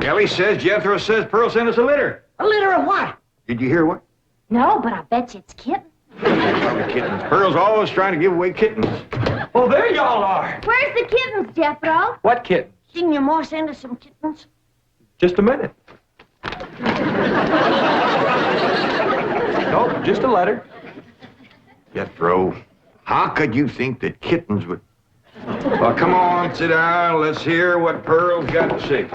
Elly says Jethro says Pearl sent us a letter. A litter of what? Did you hear what? No, but I bet you it's kittens. Probably kittens. Pearl's always trying to give away kittens. Oh, there y'all are. Where's the kittens, Jethro? What kitten? Didn't your ma send us some kittens? Just a minute. Nope, just a letter. Jethro, how could you think that kittens would... Well, come on, sit down. Let's hear what Pearl's got to say.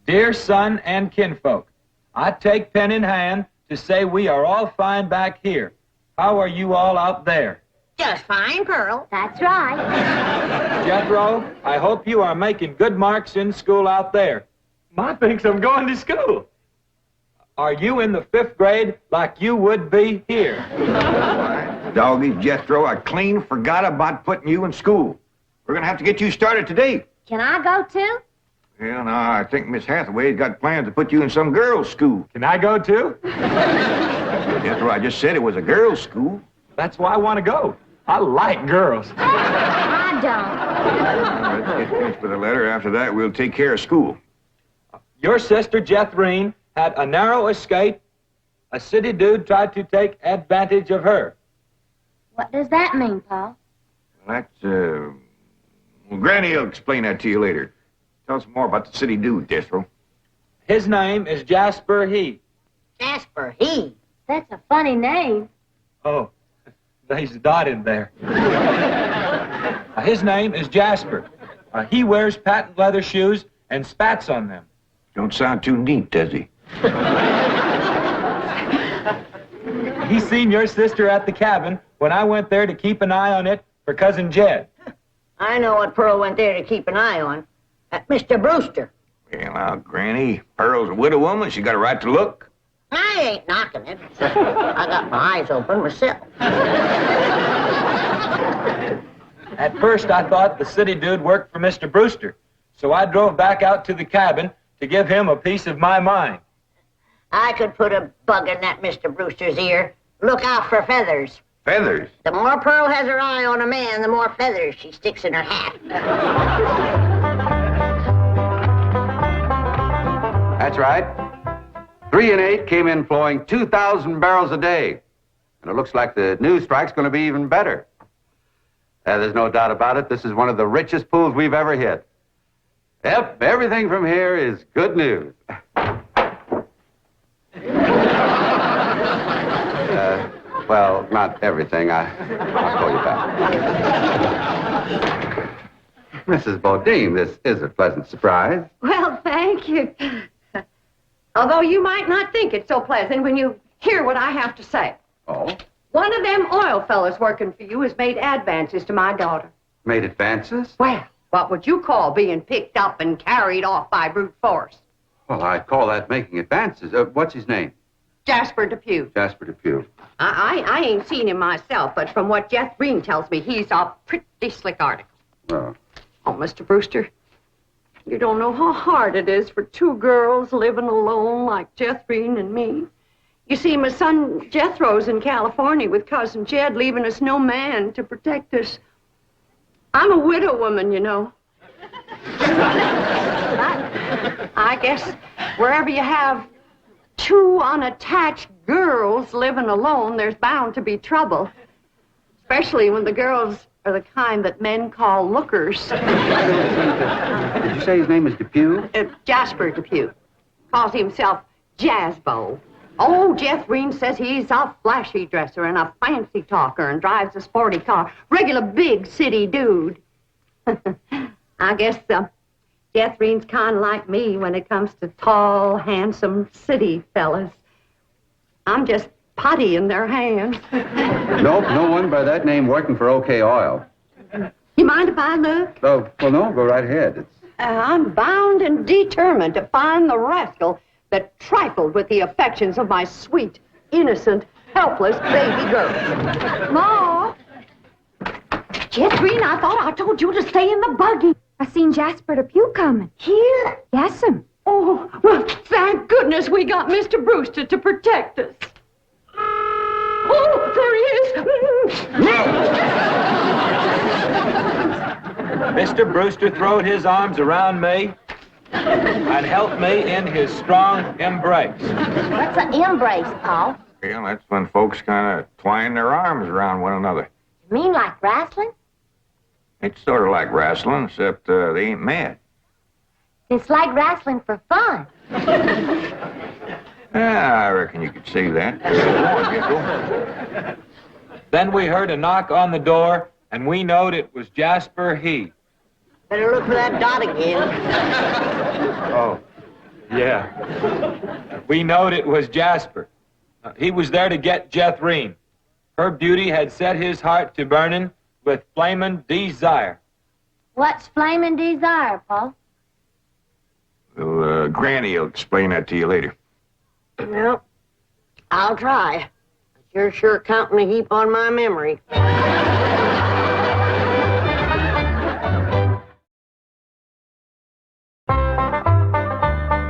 Dear son and kinfolk, I take pen in hand to say we are all fine back here. How are you all out there? Just fine, Pearl. That's right. Jethro, I hope you are making good marks in school out there. Ma thinks I'm going to school. Are you in the 5th grade like you would be here? Doggy, Jethro, I clean forgot about putting you in school. We're going to have to get you started today. Can I go too? Well, now, I think Miss Hathaway's got plans to put you in some girls' school. Can I go too? Jethro, I just said it was a girls' school. That's why I want to go. I like girls. I don't. Let's get finished with the letter. After that, we'll take care of school. Your sister, Jethrine, had a narrow escape. A city dude tried to take advantage of her. What does that mean, Paul? That's, well, Granny will explain that to you later. Tell us more about the city dude, Jethro. His name is Jasper He. Jasper He. That's a funny name. Oh, there's a dot in there. His name is Jasper. He wears patent leather shoes and spats on them. Don't sound too neat, does he? He seen your sister at the cabin when I went there to keep an eye on it for Cousin Jed. I know what Pearl went there to keep an eye on. Mr. Brewster. Well, now, Granny, Pearl's a widow woman. She got a right to look. I ain't knocking it. I got my eyes open myself. At first, I thought the city dude worked for Mr. Brewster, so I drove back out to the cabin to give him a piece of my mind. I could put a bug in that Mr. Brewster's ear. Look out for feathers. Feathers? The more Pearl has her eye on a man, the more feathers she sticks in her hat. That's right. 3 and 8 came in flowing 2,000 barrels a day. And it looks like the news strike's going to be even better. There's no doubt about it. This is one of the richest pools we've ever hit. Yep, everything from here is good news. Well, not everything. I'll call you back. Mrs. Bodine, this is a pleasant surprise. Well, thank you. Although you might not think it's so pleasant when you hear what I have to say. Oh? One of them oil fellas working for you has made advances to my daughter. Made advances? Well, what would you call being picked up and carried off by brute force? Well, I'd call that making advances. What's his name? Jasper Depew. Jasper Depew. I ain't seen him myself, but from what Jethro tells me, he's a pretty slick article. Oh. Oh, Mr. Brewster, you don't know how hard it is for 2 girls living alone like Jethro and me. You see, my son Jethro's in California with Cousin Jed, leaving us no man to protect us. I'm a widow woman, you know. I guess wherever you have 2 unattached girls living alone, there's bound to be trouble. Especially when the girls are the kind that men call lookers. Did you say his name is Depew? Jasper Depew. Calls himself Jazzbo. Oh, Jethro says he's a flashy dresser and a fancy talker and drives a sporty car. Regular big city dude. I guess Jethro's kind of like me when it comes to tall, handsome city fellas. I'm just putty in their hands. Nope, no one by that name working for OK Oil. You mind if I look? Oh, well, no, go right ahead. I'm bound and determined to find the rascal that trifled with the affections of my sweet, innocent, helpless baby girl. Ma! Jethro, I thought I told you to stay in the buggy. I seen Jasper Depew coming. Here? Yes'm. Oh, well, thank goodness we got Mr. Brewster to protect us. Oh, there he is. Mr. Brewster throwed his arms around me and helped me in his strong embrace. What's an embrace, Paul? Well, that's when folks kind of twine their arms around one another. You mean like wrestling? It's sort of like wrestling, except they ain't mad. It's like wrestling for fun. I reckon you could say that. Go on, Jethro. Then we heard a knock on the door, and we knowed it was Jasper He. Better look for that dot again. Oh, yeah. We knowed it was Jasper. He was there to get Jethrine. Her beauty had set his heart to burning with flaming desire. What's flaming desire, Paul? Well, Granny will explain that to you later. Well, I'll try. You're sure counting a heap on my memory.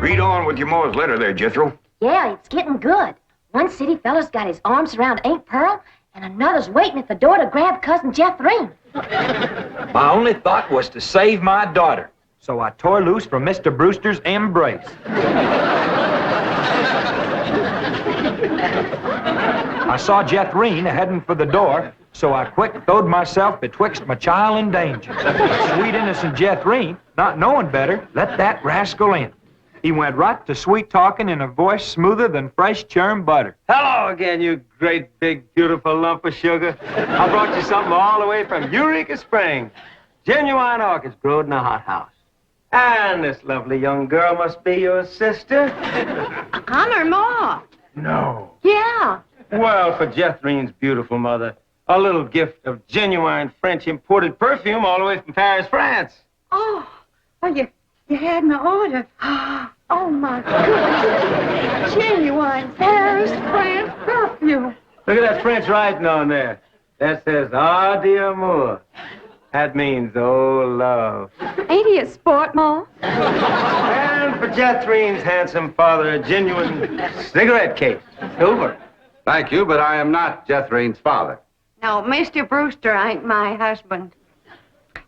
Read on with your Ma's letter there, Jethro. Yeah, it's getting good. One city fella's got his arms around Aunt Pearl, and another's waiting at the door to grab Cousin Jethrine. My only thought was to save my daughter, so I tore loose from Mr. Brewster's embrace. I saw Jethrine heading for the door, so I quick throwed myself betwixt my child and danger. Sweet innocent Jethrine, not knowing better, let that rascal in. He went right to sweet-talking in a voice smoother than fresh churned butter. Hello again, you great, big, beautiful lump of sugar. I brought you something all the way from Eureka Springs. Genuine orchids growed in a hothouse. And this lovely young girl must be your sister? I'm her ma. No. Yeah. Well, for Jethrine's beautiful mother, a little gift of genuine French imported perfume all the way from Paris, France. Oh, you had my order. Oh, my goodness. Genuine Paris, France perfume. Look at that French writing on there. That says, "Ah, d'amour." That means, oh, love. Ain't he a sport, Ma? And for Jethrine's handsome father, a genuine cigarette case, silver. Thank you, but I am not Jethrine's father. No, Mr. Brewster ain't my husband.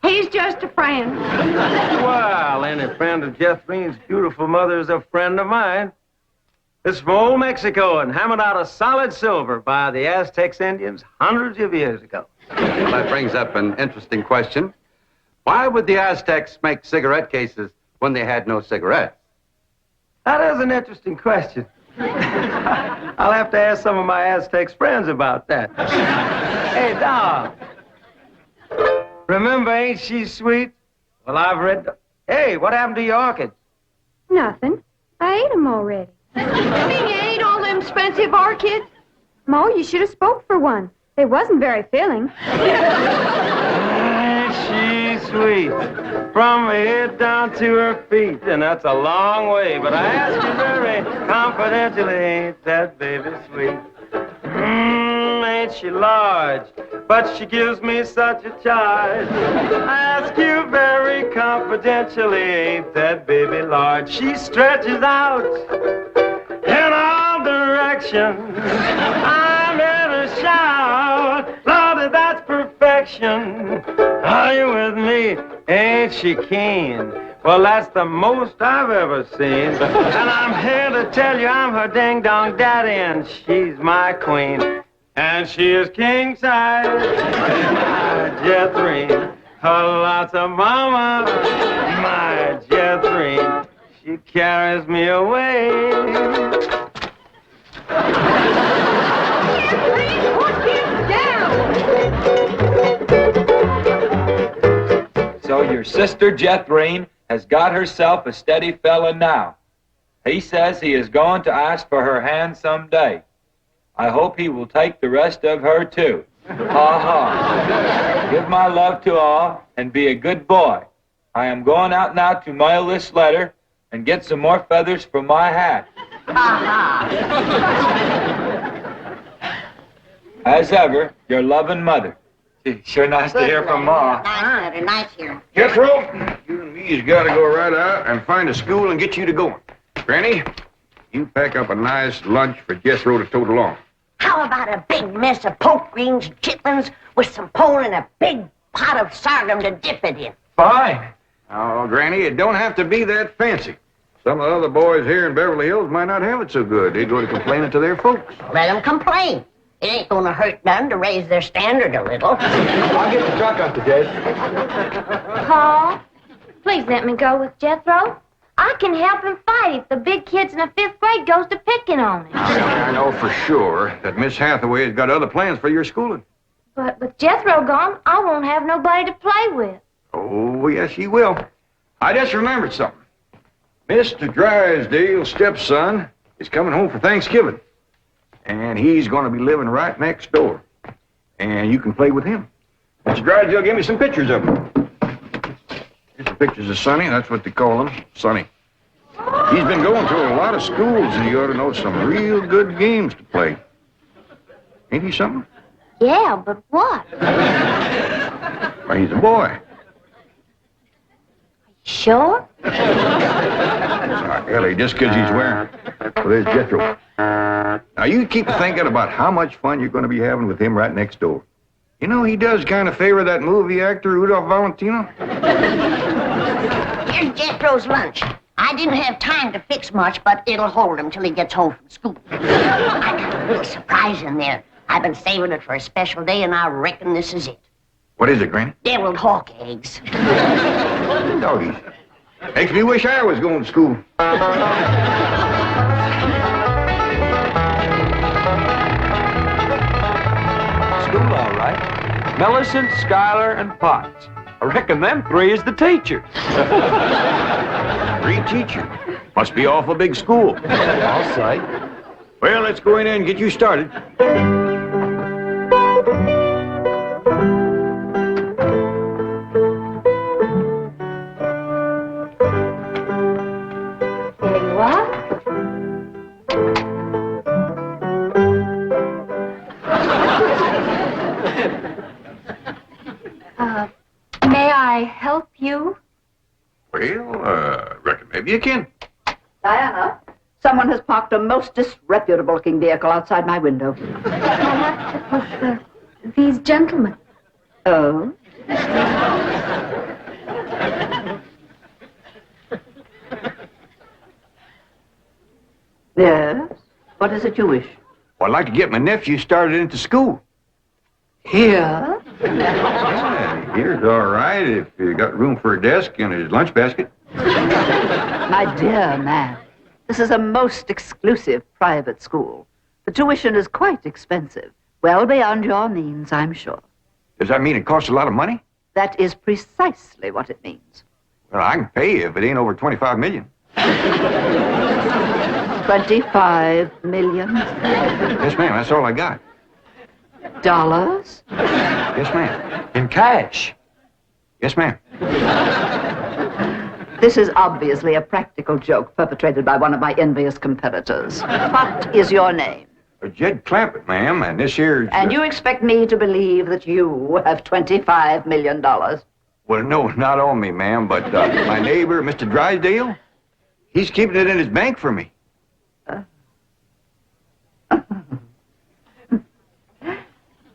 He's just a friend. Well, any friend of Jethrine's beautiful mother is a friend of mine. It's from old Mexico and hammered out of solid silver by the Aztecs Indians hundreds of years ago. Well, that brings up an interesting question. Why would the Aztecs make cigarette cases when they had no cigarettes? That is an interesting question. I'll have to ask some of my Aztecs friends about that. Hey, Dom. Remember Ain't She Sweet? Well, I've read... Hey, what happened to your orchids? Nothing. I ate them already. You mean you ate all them expensive orchids? Ma, you should have spoke for one. They wasn't very filling. Ain't she sweet? From her head down to her feet. And that's a long way, but I ask you very confidentially, ain't that baby sweet? Ain't she large? But she gives me such a charge. I ask you very confidentially, ain't that baby large? She stretches out in all directions. I'm here to shout, Lordy, that's perfection. Are you with me? Ain't she keen? Well, that's the most I've ever seen. And I'm here to tell you I'm her ding-dong daddy, and she's my queen. And she is king size, my Jethrine. Her lots of mama, my Jethrine. She carries me away. So your sister Jethrine has got herself a steady fella now. He says he is going to ask for her hand someday. I hope he will take the rest of her, too. Ha ha. Give my love to all and be a good boy. I am going out now to mail this letter and get some more feathers for my hat. As ever, your loving mother. Gee, sure nice to hear from Ma. Nice letter, nice here. Jethro, you and me's got to go right out and find a school and get you to going. Granny, you pack up a nice lunch for Jethro to tote along. How about a big mess of poke greens and chitlins with some pole and a big pot of sorghum to dip it in? Fine. Oh, Granny, it don't have to be that fancy. Some of the other boys here in Beverly Hills might not have it so good. They go to complaining to their folks. Let them complain. It ain't gonna hurt none to raise their standard a little. I'll get the truck, Uncle Jed. Paul, please let me go with Jethro. I can help him fight if the big kids in the 5th grade goes to picking on him. I know for sure that Miss Hathaway has got other plans for your schooling. But with Jethro gone, I won't have nobody to play with. Oh, yes, he will. I just remembered something. Mr. Drysdale's stepson is coming home for Thanksgiving. And he's going to be living right next door. And you can play with him. Mr. Drysdale gave me some pictures of him. Here's some pictures of Sonny. That's what they call him, Sonny. He's been going through a lot of schools, and he ought to know some real good games to play. Ain't he something? Yeah, but what? Why, he's a boy. Sure? Elly, just because he's wearing... Well, there's Jethro. Now, you keep thinking about how much fun you're going to be having with him right next door. You know, he does kind of favor that movie actor, Rudolph Valentino. Here's Jethro's lunch. I didn't have time to fix much, but it'll hold him till he gets home from school. I got a little surprise in there. I've been saving it for a special day, and I reckon this is it. What is it, Granny? Deviled hawk eggs. Doggies. Makes me wish I was going to school. School, all right. Millicent, Schuyler, and Potts. I reckon them 3 is the teachers. 3 teachers. Must be awful big school. I'll say. Well, let's go in there and get you started. There you are. May I help you? Well, reckon maybe you can. Diana, someone has parked a most disreputable-looking vehicle outside my window. Perhaps it was these gentlemen. Oh? Yes? What is it you wish? Well, I'd like to get my nephew started into school. Here? Yeah, here's all right if you got room for a desk and his lunch basket. My dear man, this is a most exclusive private school. The tuition is quite expensive. Well beyond your means, I'm sure. Does that mean it costs a lot of money? That is precisely what it means. Well, I can pay you if it ain't over $25 million. 25 million? Yes, ma'am, that's all I got. Dollars? Yes, ma'am. In cash. Yes, ma'am. This is obviously a practical joke perpetrated by one of my envious competitors. What is your name? Jed Clampett, ma'am, and this here's... And you expect me to believe that you have $25 million? Well, no, not on me, ma'am, but my neighbor, Mr. Drysdale, he's keeping it in his bank for me.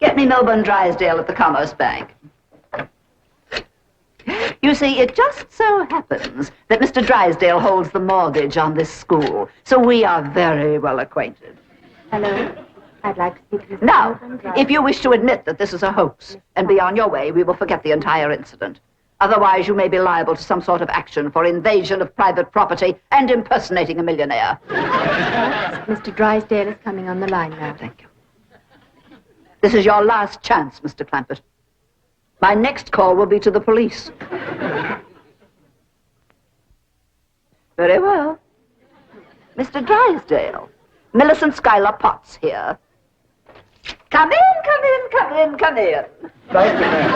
Get me Melbourne Drysdale at the Commerce Bank. You see, it just so happens that Mr. Drysdale holds the mortgage on this school, so we are very well acquainted. Hello. I'd like to speak to you. Now, if you wish to admit that this is a hoax and be on your way, we will forget the entire incident. Otherwise, you may be liable to some sort of action for invasion of private property and impersonating a millionaire. Mr. Drysdale is coming on the line now. Thank you. This is your last chance, Mr. Clampett. My next call will be to the police. Very well. Mr. Drysdale, Millicent Schuyler Potts here. Come in, come in, come in, come in. Thank you, ma'am.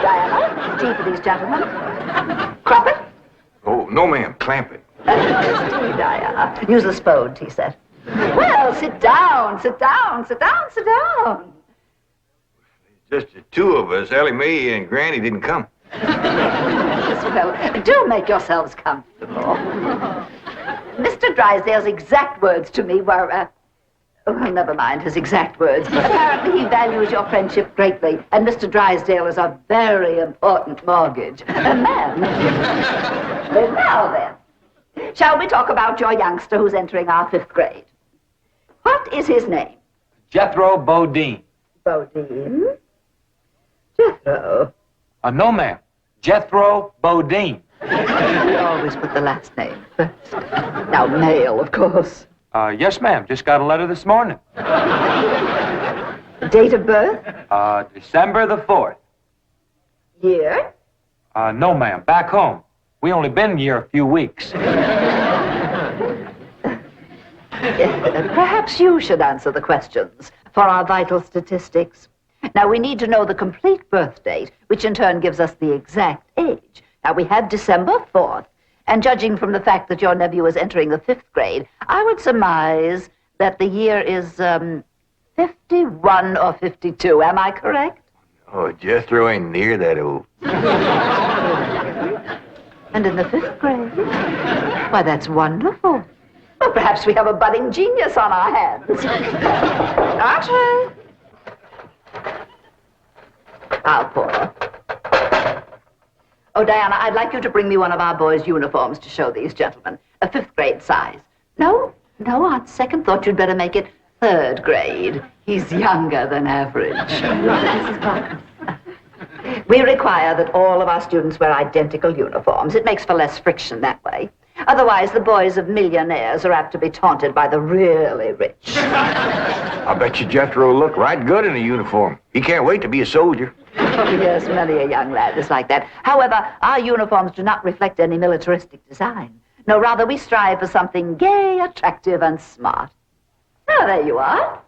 Diana, tea for these gentlemen. Croppett? Oh, no, ma'am, Clampett. Tea, Diana. Use the spode tea set. Well, sit down, sit down, sit down, sit down. Just the 2 of us. Elly, Mae, and Granny didn't come. Yes, well, do make yourselves comfortable. Mr. Drysdale's exact words to me were, Oh, well, never mind his exact words. Apparently he values your friendship greatly, and Mr. Drysdale is a very important mortgage. Ma'am. Now then, shall we talk about your youngster who's entering our 5th grade? What is his name? Jethro Bodine. Bodine? Jethro. No, ma'am. Jethro Bodine. We always put the last name first. Now, male, of course. Yes, ma'am. Just got a letter this morning. Date of birth? December the 4th. Year? No, ma'am. Back home. We only been here a few weeks. Perhaps you should answer the questions for our vital statistics. Now, we need to know the complete birth date, which in turn gives us the exact age. Now, we have December 4th, and judging from the fact that your nephew is entering the 5th grade, I would surmise that the year is 51 or 52. Am I correct? Oh, Jethro ain't near that old. And in the 5th grade? Why, that's wonderful. Well, perhaps we have a budding genius on our hands. Archie! I'll pour. Oh, Diana, I'd like you to bring me one of our boys' uniforms to show these gentlemen. A 5th grade size. No, on second thought, you'd better make it 3rd grade. He's younger than average. Mrs. Potts. We require that all of our students wear identical uniforms. It makes for less friction that way. Otherwise, the boys of millionaires are apt to be taunted by the really rich. I bet you Jethro will look right good in a uniform. He can't wait to be a soldier. Oh, yes, many a young lad is like that. However, our uniforms do not reflect any militaristic design. No, rather, we strive for something gay, attractive, and smart. Oh, there you are.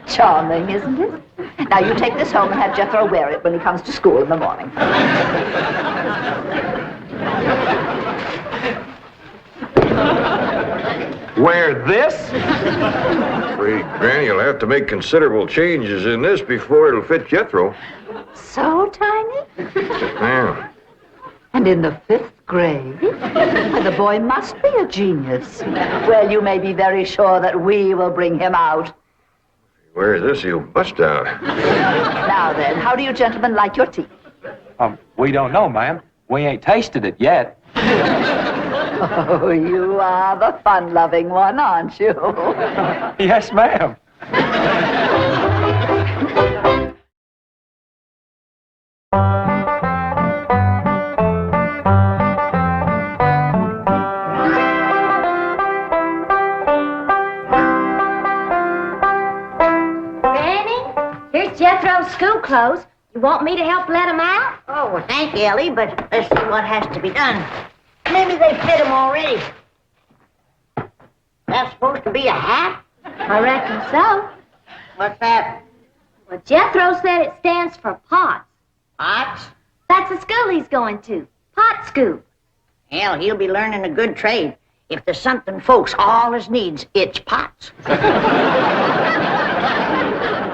Charming, isn't it? Now, you take this home and have Jethro wear it when he comes to school in the morning. Wear this? Afraid Granny will have to make considerable changes in this before it'll fit Jethro. So tiny? Yeah. And in the 5th grade? Why, the boy must be a genius. Well, you may be very sure that we will bring him out. If he wears this, he'll bust out. Now then, how do you gentlemen like your tea? We don't know, ma'am. We ain't tasted it yet. Oh, you are the fun-loving one, aren't you? Yes, ma'am. Granny, here's Jethro's school clothes. You want me to help let him out? Oh, well, thank you, Elly, but let's see what has to be done. Maybe they fit him already. That's supposed to be a hat? I reckon so. What's that? Well, Jethro said it stands for Potts. Potts? That's the school he's going to. Pot school. Hell, he'll be learning a good trade. If there's something folks always needs, it's pots.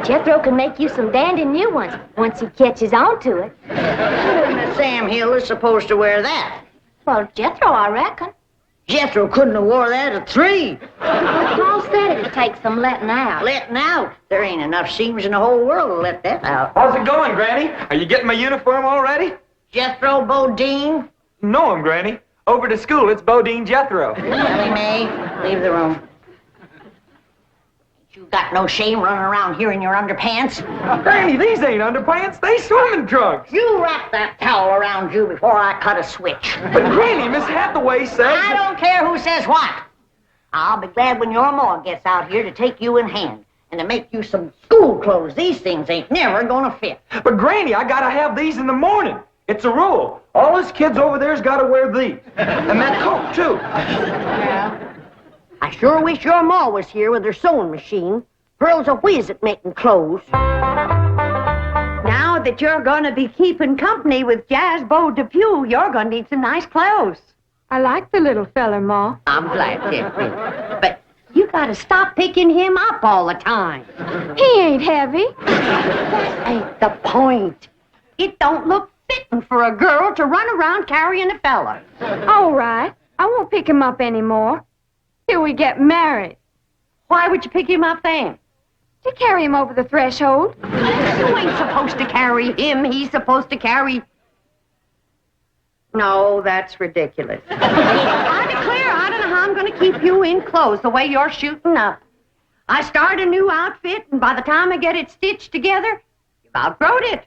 Jethro can make you some dandy new ones once he catches on to it. Miss Sam Hill is supposed to wear that. Well, Jethro, I reckon. Jethro couldn't have wore that at 3. Paul said it'd take some letting out. Letting out? There ain't enough seams in the whole world to let that out. How's it going, Granny? Are you getting my uniform already? Jethro Bodine? No, Granny. Over to school, it's Bodine Jethro. Elly May, leave the room. You got no shame running around here in your underpants? Granny, these ain't underpants. They swimming trunks. You wrap that towel around you before I cut a switch. But Granny, Miss Hathaway says... I don't care who says what. I'll be glad when your ma gets out here to take you in hand and to make you some school clothes. These things ain't never gonna fit. But Granny, I gotta have these in the morning. It's a rule. All us kids over there's gotta wear these. And that coat, too. Yeah. I sure wish your ma was here with her sewing machine. Pearl's a whiz at making clothes. Now that you're going to be keeping company with Jazzbo Depew, you're going to need some nice clothes. I like the little fella, Ma. I'm glad, Jeffrey. But you got to stop picking him up all the time. He ain't heavy. That ain't the point. It don't look fitting for a girl to run around carrying a fella. All right. I won't pick him up anymore till we get married. Why would you pick him up then? To carry him over the threshold. You ain't supposed to carry him. He's supposed to carry... No, that's ridiculous. I declare, I don't know how I'm going to keep you in clothes the way you're shooting up. I start a new outfit, and by the time I get it stitched together, you've outgrown it.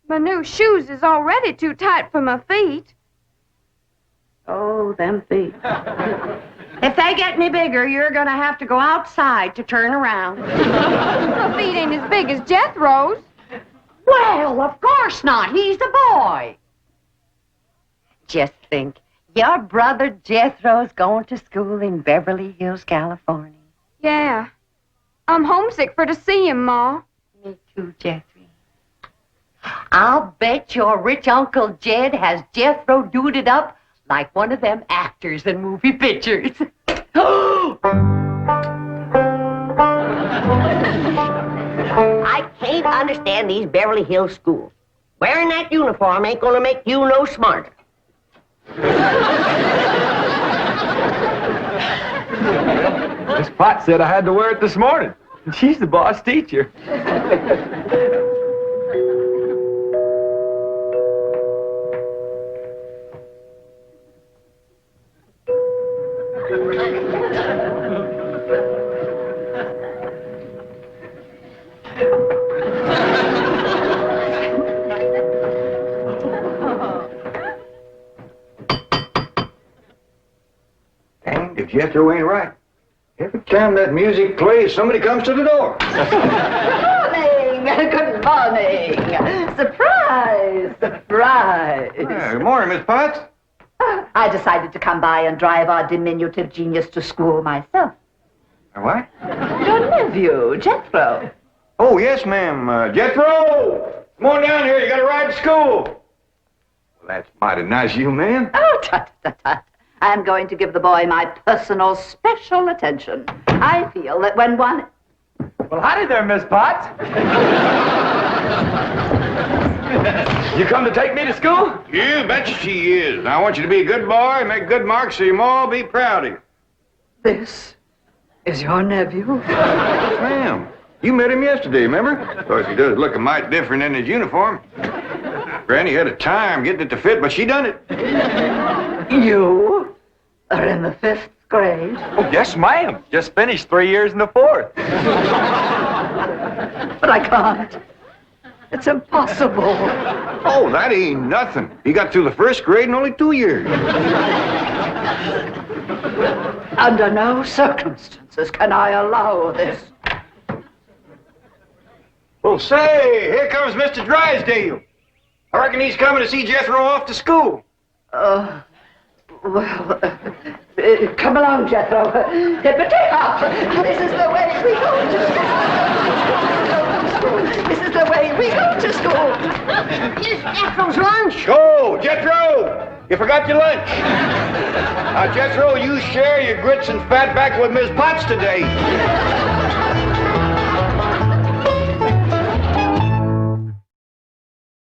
My new shoes is already too tight for my feet. Oh, them feet. If they get any bigger, you're going to have to go outside to turn around. My feet ain't as big as Jethro's. Well, of course not. He's a boy. Just think, your brother Jethro's going to school in Beverly Hills, California. Yeah. I'm homesick for to see him, Ma. Me too, Jethro. I'll bet your rich Uncle Jed has Jethro duded up like one of them actors in movie pictures. I can't understand these Beverly Hills schools. Wearing that uniform ain't gonna make you no smarter. Miss Potts said I had to wear it this morning. She's the boss teacher. Danged if Jethro ain't right. Every time that music plays, somebody comes to the door. Good morning. Surprise! Surprise! Good morning, Miss Potts. I decided to come by and drive our diminutive genius to school myself. What? Your nephew, Jethro. Oh, yes, ma'am. Jethro! Come on down here. You got to ride to school. Well, that's mighty nice of you, ma'am. Oh, tut. I'm going to give the boy my personal special attention. I feel that when one... Well, howdy there, Miss Potts. You come to take me to school? You betcha she is. I want you to be a good boy and make good marks so your ma will be proud of you. This is your nephew? Yes, ma'am. You met him yesterday, remember? Of course, he does look a mite different in his uniform. Granny had a time getting it to fit, but she done it. You are in the 5th grade? Oh, yes, ma'am. Just finished 3 years in the 4th. But I can't. It's impossible. Oh, that ain't nothing. He got through the 1st grade in only 2 years. Under no circumstances can I allow this. Well, say, here comes Mr. Drysdale. I reckon he's coming to see Jethro off to school. Come along, Jethro. But take off. This is the way we go to school. This is the way we go to school. Here's Jethro's lunch. Oh, Jethro! You forgot your lunch. Now, Jethro, you share your grits and fat back with Miss Potts today.